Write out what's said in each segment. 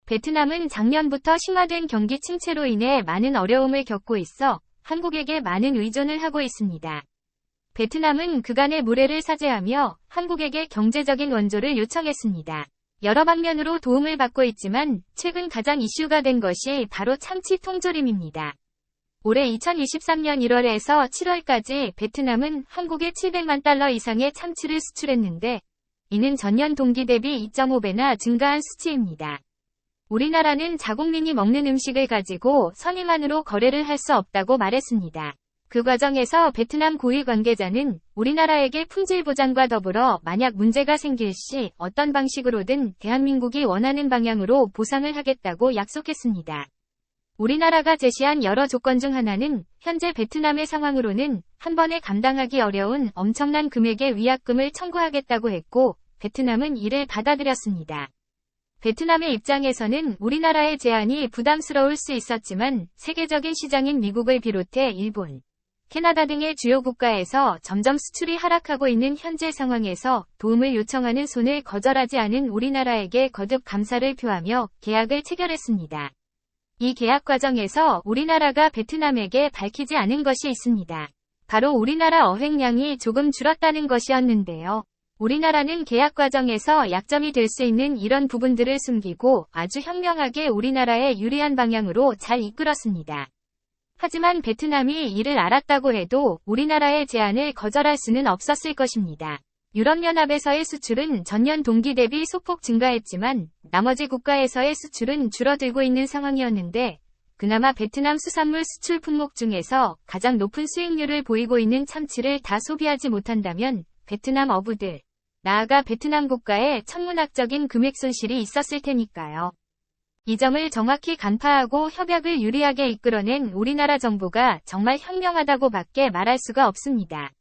베트남은 작년부터 심화된 경기 침체로 인해 많은 어려움을 겪고 있어 한국에게 많은 의존을 하고 있습니다. 베트남은 그간의 무례를 사죄하며 한국에게 경제적인 원조를 요청했습니다. 여러 방면으로 도움을 받고 있지만 최근 가장 이슈가 된 것이 바로 참치 통조림입니다. 올해 2023년 1월에서 7월까지 베트남은 한국에 700만 달러 이상의 참치를 수출했는데 이는 전년 동기 대비 2.5배나 증가한 수치입니다. 우리나라는 자국민이 먹는 음식을 가지고 선의만으로 거래를 할 수 없다고 말했습니다. 그 과정에서 베트남 고위 관계자는 우리나라에게 품질 보장과 더불어 만약 문제가 생길 시 어떤 방식으로든 대한민국이 원하는 방향으로 보상을 하겠다고 약속했습니다. 우리나라가 제시한 여러 조건 중 하나는 현재 베트남의 상황으로는 한 번에 감당하기 어려운 엄청난 금액의 위약금을 청구하겠다고 했고 베트남은 이를 받아들였습니다. 베트남의 입장에서는 우리나라의 제안이 부담스러울 수 있었지만 세계적인 시장인 미국을 비롯해 일본, 캐나다 등의 주요 국가에서 점점 수출이 하락하고 있는 현재 상황에서 도움을 요청하는 손을 거절하지 않은 우리나라에게 거듭 감사를 표하며 계약을 체결했습니다. 이 계약 과정에서 우리나라가 베트남에게 밝히지 않은 것이 있습니다. 바로 우리나라 어획량이 조금 줄었다는 것이었는데요. 우리나라는 계약 과정에서 약점이 될 수 있는 이런 부분들을 숨기고 아주 현명하게 우리나라에 유리한 방향으로 잘 이끌었습니다. 하지만 베트남이 이를 알았다고 해도 우리나라의 제안을 거절할 수는 없었을 것입니다. 유럽연합에서의 수출은 전년 동기 대비 소폭 증가했지만 나머지 국가에서의 수출은 줄어들고 있는 상황이었는데 그나마 베트남 수산물 수출 품목 중에서 가장 높은 수익률을 보이고 있는 참치를 다 소비하지 못한다면 베트남 어부들, 나아가 베트남 국가에 천문학적인 금액 손실이 있었을 테니까요. 이 점을 정확히 간파하고 협약을 유리하게 이끌어낸 우리나라 정부가 정말 현명하다고 밖에 말할 수가 없습니다.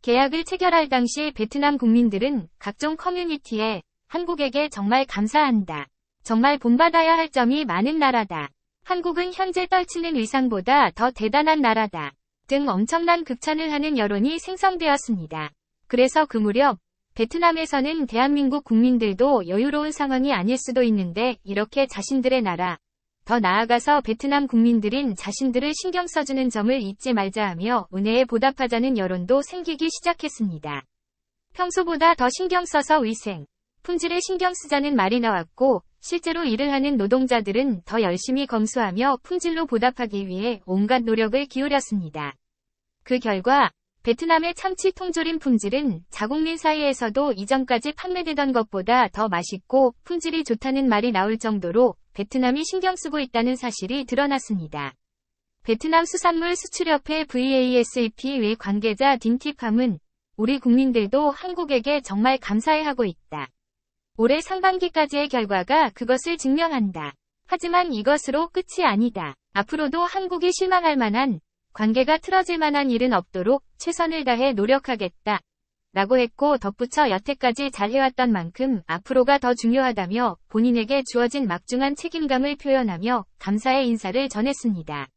계약을 체결할 당시 베트남 국민들은 각종 커뮤니티에 한국에게 정말 감사한다. 정말 본받아야 할 점이 많은 나라다. 한국은 현재 떨치는 위상보다 더 대단한 나라다. 등 엄청난 극찬을 하는 여론이 생성되었습니다. 그래서 그 무렵 베트남에서는 대한민국 국민들도 여유로운 상황이 아닐 수도 있는데 이렇게 자신들의 나라, 더 나아가서 베트남 국민들인 자신들을 신경 써주는 점을 잊지 말자 하며 은혜에 보답하자는 여론도 생기기 시작했습니다. 평소보다 더 신경 써서 위생, 품질에 신경 쓰자는 말이 나왔고 실제로 일을 하는 노동자들은 더 열심히 검수하며 품질로 보답하기 위해 온갖 노력을 기울였습니다. 그 결과 베트남의 참치 통조림 품질은 자국민 사이에서도 이전까지 판매되던 것보다 더 맛있고 품질이 좋다는 말이 나올 정도로 베트남이 신경 쓰고 있다는 사실이 드러났습니다. 베트남 수산물 수출협회 VASP 외 관계자 딘티팜은 우리 국민들도 한국에게 정말 감사해하고 있다. 올해 상반기까지의 결과가 그것을 증명한다. 하지만 이것으로 끝이 아니다. 앞으로도 한국이 실망할 만한 관계가 틀어질 만한 일은 없도록 최선을 다해 노력하겠다. 라고 했고 덧붙여 여태까지 잘해왔던 만큼 앞으로가 더 중요하다며 본인에게 주어진 막중한 책임감을 표현하며 감사의 인사를 전했습니다.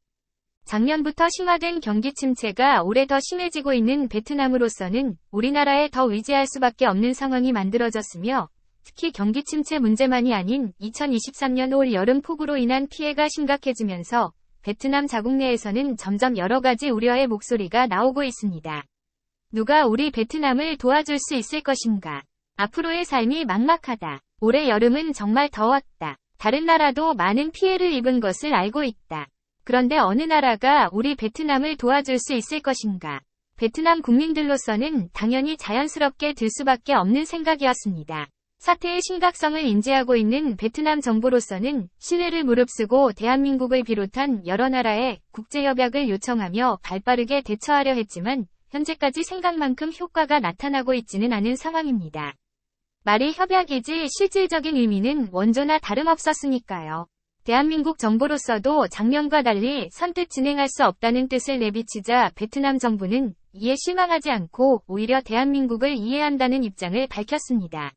작년부터 심화된 경기 침체가 올해 더 심해지고 있는 베트남으로서는 우리나라에 더 의지할 수밖에 없는 상황이 만들어졌으며 특히 경기 침체 문제만이 아닌 2023년 올 여름 폭우로 인한 피해가 심각해지면서 베트남 자국 내에서는 점점 여러 가지 우려의 목소리가 나오고 있습니다. 누가 우리 베트남을 도와줄 수 있을 것인가? 앞으로의 삶이 막막하다. 올해 여름은 정말 더웠다. 다른 나라도 많은 피해를 입은 것을 알고 있다. 그런데 어느 나라가 우리 베트남을 도와줄 수 있을 것인가? 베트남 국민들로서는 당연히 자연스럽게 들 수밖에 없는 생각이었습니다. 사태의 심각성을 인지하고 있는 베트남 정부로서는 신뢰를 무릅쓰고 대한민국을 비롯한 여러 나라에 국제협약을 요청하며 발빠르게 대처하려 했지만 현재까지 생각만큼 효과가 나타나고 있지는 않은 상황입니다. 말이 협약이지 실질적인 의미는 원조나 다름없었으니까요. 대한민국 정부로서도 작년과 달리 선뜻 진행할 수 없다는 뜻을 내비치자 베트남 정부는 이에 실망하지 않고 오히려 대한민국을 이해한다는 입장을 밝혔습니다.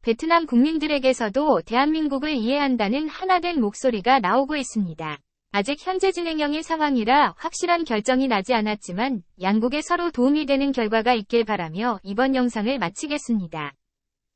베트남 국민들에게서도 대한민국을 이해한다는 하나된 목소리가 나오고 있습니다. 아직 현재 진행형인 상황이라 확실한 결정이 나지 않았지만 양국에 서로 도움이 되는 결과가 있길 바라며 이번 영상을 마치겠습니다.